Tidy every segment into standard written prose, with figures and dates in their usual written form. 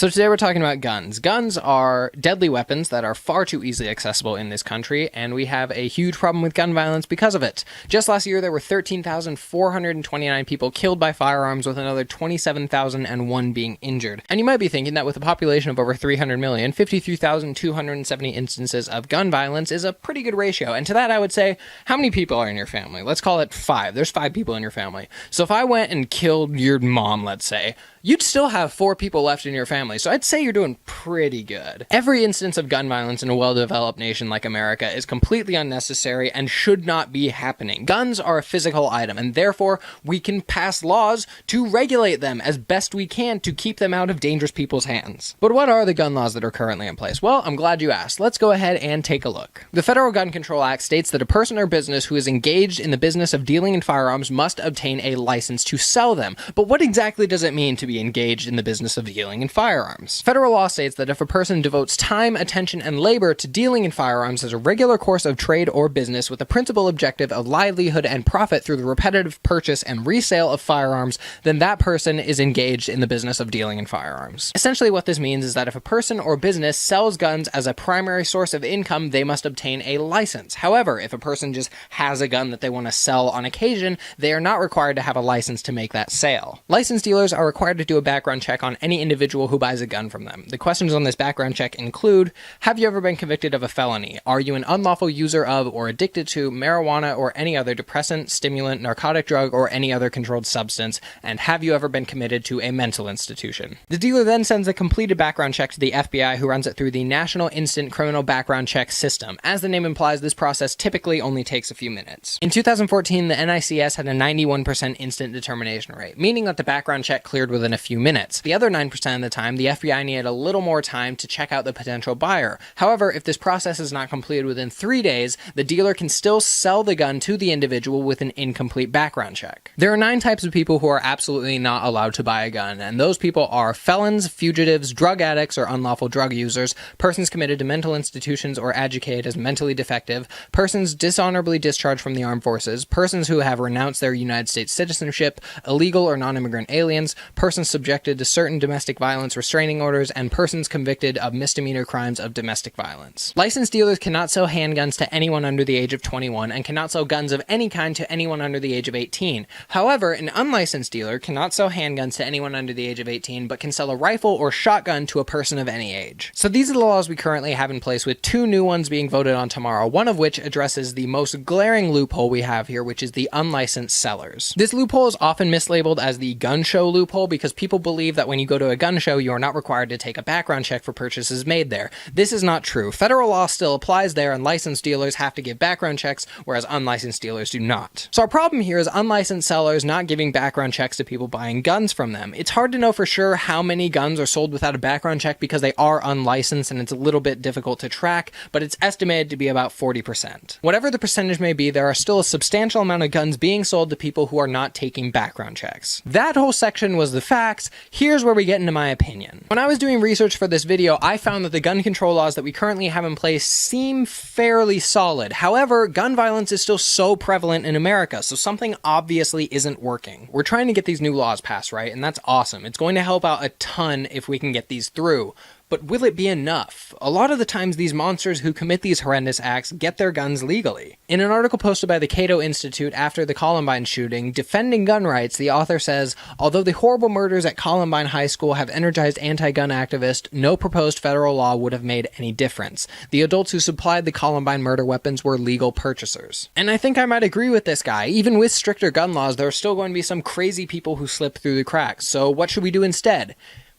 So today we're talking about guns. Guns are deadly weapons that are far too easily accessible in this country, and we have a huge problem with gun violence because of it. Just last year, there were 13,429 people killed by firearms, with another 27,001 being injured. And you might be thinking that with a population of over 300 million, 53,270 instances of gun violence is a pretty good ratio. And to that, I would say, how many people are in your family? Let's call it 5. There's 5 people in your family. So if I went and killed your mom, let's say, you'd still have 4 people left in your family. So I'd say you're doing pretty good. Every instance of gun violence in a well-developed nation like America is completely unnecessary and should not be happening. Guns are a physical item, and therefore we can pass laws to regulate them as best we can to keep them out of dangerous people's hands. But what are the gun laws that are currently in place? Well, I'm glad you asked. Let's go ahead and take a look. The Federal Gun Control Act states that a person or business who is engaged in the business of dealing in firearms must obtain a license to sell them. But what exactly does it mean to be engaged in the business of dealing in firearms? Federal law states that if a person devotes time, attention, and labor to dealing in firearms as a regular course of trade or business with the principal objective of livelihood and profit through the repetitive purchase and resale of firearms, then that person is engaged in the business of dealing in firearms. Essentially what this means is that if a person or business sells guns as a primary source of income, they must obtain a license. However, if a person just has a gun that they want to sell on occasion, they are not required to have a license to make that sale. Licensed dealers are required to do a background check on any individual who buys a gun from them. The questions on this background check include: have you ever been convicted of a felony? Are you an unlawful user of or addicted to marijuana or any other depressant, stimulant, narcotic drug, or any other controlled substance? And have you ever been committed to a mental institution? The dealer then sends a completed background check to the FBI, who runs it through the National Instant Criminal Background Check System. As the name implies, this process typically only takes a few minutes. In 2014, the NICS had a 91% instant determination rate, meaning that the background check cleared within a few minutes. The other 9% of the time, the FBI needed a little more time to check out the potential buyer. However, if this process is not completed within 3 days, the dealer can still sell the gun to the individual with an incomplete background check. There are 9 types of people who are absolutely not allowed to buy a gun, and those people are felons, fugitives, drug addicts or unlawful drug users, persons committed to mental institutions or educated as mentally defective, persons dishonorably discharged from the armed forces, persons who have renounced their United States citizenship, illegal or non-immigrant aliens, persons subjected to certain domestic violence restraining orders, and persons convicted of misdemeanor crimes of domestic violence. Licensed dealers cannot sell handguns to anyone under the age of 21 and cannot sell guns of any kind to anyone under the age of 18. However, an unlicensed dealer cannot sell handguns to anyone under the age of 18, but can sell a rifle or shotgun to a person of any age. So these are the laws we currently have in place, with 2 new ones being voted on tomorrow, one of which addresses the most glaring loophole we have here, which is the unlicensed sellers. This loophole is often mislabeled as the gun show loophole because people believe that when you go to a gun show, you are not required to take a background check for purchases made there. This is not true. Federal law still applies there, and licensed dealers have to give background checks, whereas unlicensed dealers do not. So our problem here is unlicensed sellers not giving background checks to people buying guns from them. It's hard to know for sure how many guns are sold without a background check because they are unlicensed and it's a little bit difficult to track, but it's estimated to be about 40%. Whatever the percentage may be, there are still a substantial amount of guns being sold to people who are not taking background checks. That whole section was the facts. Here's where we get into my opinion. When I was doing research for this video, I found that the gun control laws that we currently have in place seem fairly solid. However, gun violence is still so prevalent in America, so something obviously isn't working. We're trying to get these new laws passed, right? And that's awesome. It's going to help out a ton if we can get these through. But will it be enough? A lot of the times these monsters who commit these horrendous acts get their guns legally. In an article posted by the Cato Institute after the Columbine shooting, defending gun rights, the author says, although the horrible murders at Columbine High School have energized anti-gun activists, no proposed federal law would have made any difference. The adults who supplied the Columbine murder weapons were legal purchasers. And I think I might agree with this guy. Even with stricter gun laws, there are still going to be some crazy people who slip through the cracks. So what should we do instead?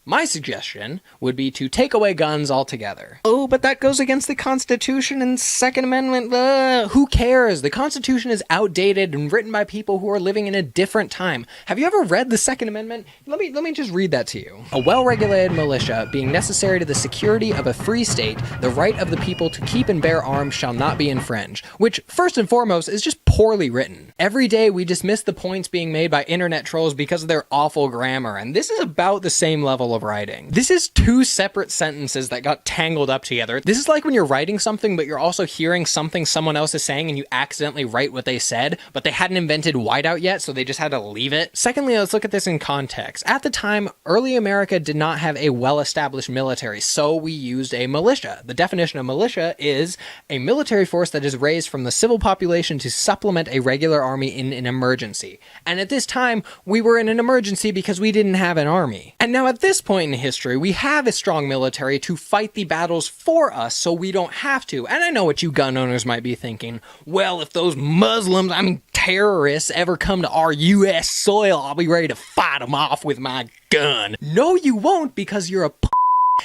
My suggestion would be to take away guns altogether. Oh, but that goes against the Constitution and Second Amendment. Who cares? The Constitution is outdated and written by people who are living in a different time. Have you ever read the Second Amendment? Let me just read that to you. A well-regulated militia, being necessary to the security of a free state, the right of the people to keep and bear arms shall not be infringed. Which, first and foremost, is just poorly written. Every day we dismiss the points being made by internet trolls because of their awful grammar, and this is about the same level of writing. This is two separate sentences that got tangled up together. This is like when you're writing something, but you're also hearing something someone else is saying and you accidentally write what they said, but they hadn't invented whiteout yet, so they just had to leave it. Secondly, let's look at this in context. At the time, early America did not have a well-established military, so we used a militia. The definition of militia is a military force that is raised from the civil population to supplement a regular army in an emergency. And at this time, we were in an emergency because we didn't have an army. And now at this point in history, we have a strong military to fight the battles for us so we don't have to. And I know what you gun owners might be thinking. Well, if those Muslims, terrorists ever come to our U.S. soil, I'll be ready to fight them off with my gun. No, you won't, because you're a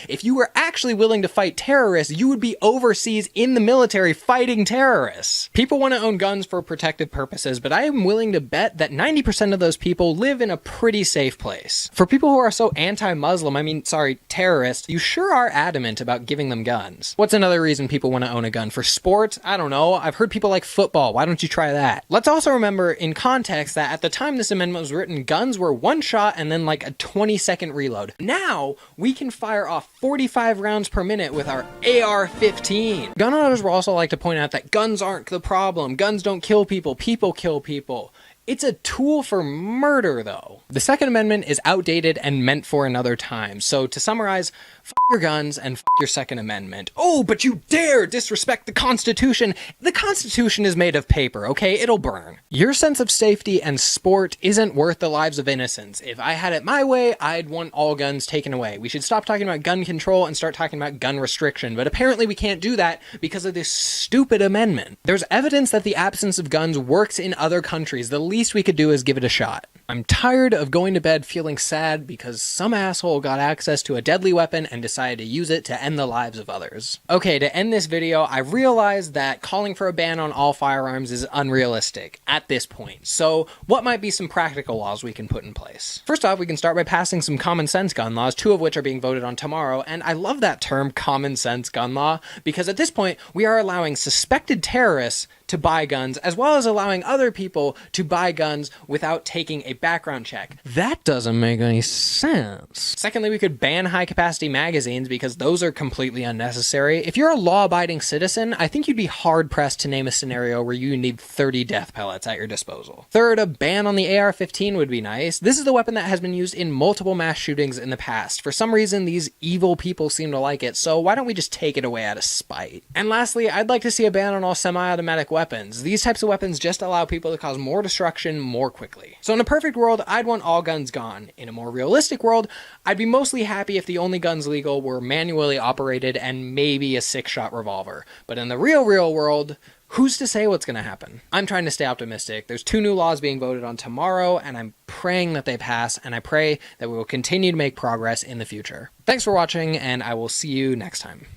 If you were actually willing to fight terrorists, you would be overseas in the military fighting terrorists. People want to own guns for protective purposes, but I am willing to bet that 90% of those people live in a pretty safe place. For people who are so anti-Muslim, terrorist, you sure are adamant about giving them guns. What's another reason people want to own a gun? For sport? I don't know. I've heard people like football. Why don't you try that? Let's also remember in context that at the time this amendment was written, guns were one shot and then like a 20-second reload. Now, we can fire off 45 rounds per minute with our AR-15. Gun owners will also like to point out that guns aren't the problem. Guns don't kill people. People kill people. It's a tool for murder, though. The Second Amendment is outdated and meant for another time. So to summarize, f*** your guns and f*** your Second Amendment. Oh, but you dare disrespect the Constitution. The Constitution is made of paper, okay? It'll burn. Your sense of safety and sport isn't worth the lives of innocents. If I had it my way, I'd want all guns taken away. We should stop talking about gun control and start talking about gun restriction. But apparently we can't do that because of this stupid amendment. There's evidence that the absence of guns works in other countries. The least we could do is give it a shot. I'm tired of going to bed feeling sad because some asshole got access to a deadly weapon and decided to use it to end the lives of others. Okay, to end this video, I realized that calling for a ban on all firearms is unrealistic at this point. So what might be some practical laws we can put in place? First off, we can start by passing some common sense gun laws, two of which are being voted on tomorrow. And I love that term, common sense gun law, because at this point, we are allowing suspected terrorists to buy guns, as well as allowing other people to buy guns without taking a background check. That doesn't make any sense. Secondly, we could ban high-capacity magazines because those are completely unnecessary. If you're a law-abiding citizen, I think you'd be hard-pressed to name a scenario where you need 30 death pellets at your disposal. Third, a ban on the AR-15 would be nice. This is the weapon that has been used in multiple mass shootings in the past. For some reason, these evil people seem to like it, so why don't we just take it away out of spite? And lastly, I'd like to see a ban on all semi-automatic weapons. These types of weapons just allow people to cause more destruction more quickly. So in a perfect world, I'd want all guns gone. In a more realistic world, I'd be mostly happy if the only guns legal were manually operated and maybe a 6-shot revolver. But in the real world, who's to say what's going to happen? I'm trying to stay optimistic. There's 2 new laws being voted on tomorrow, and I'm praying that they pass, and I pray that we will continue to make progress in the future. Thanks for watching, and I will see you next time.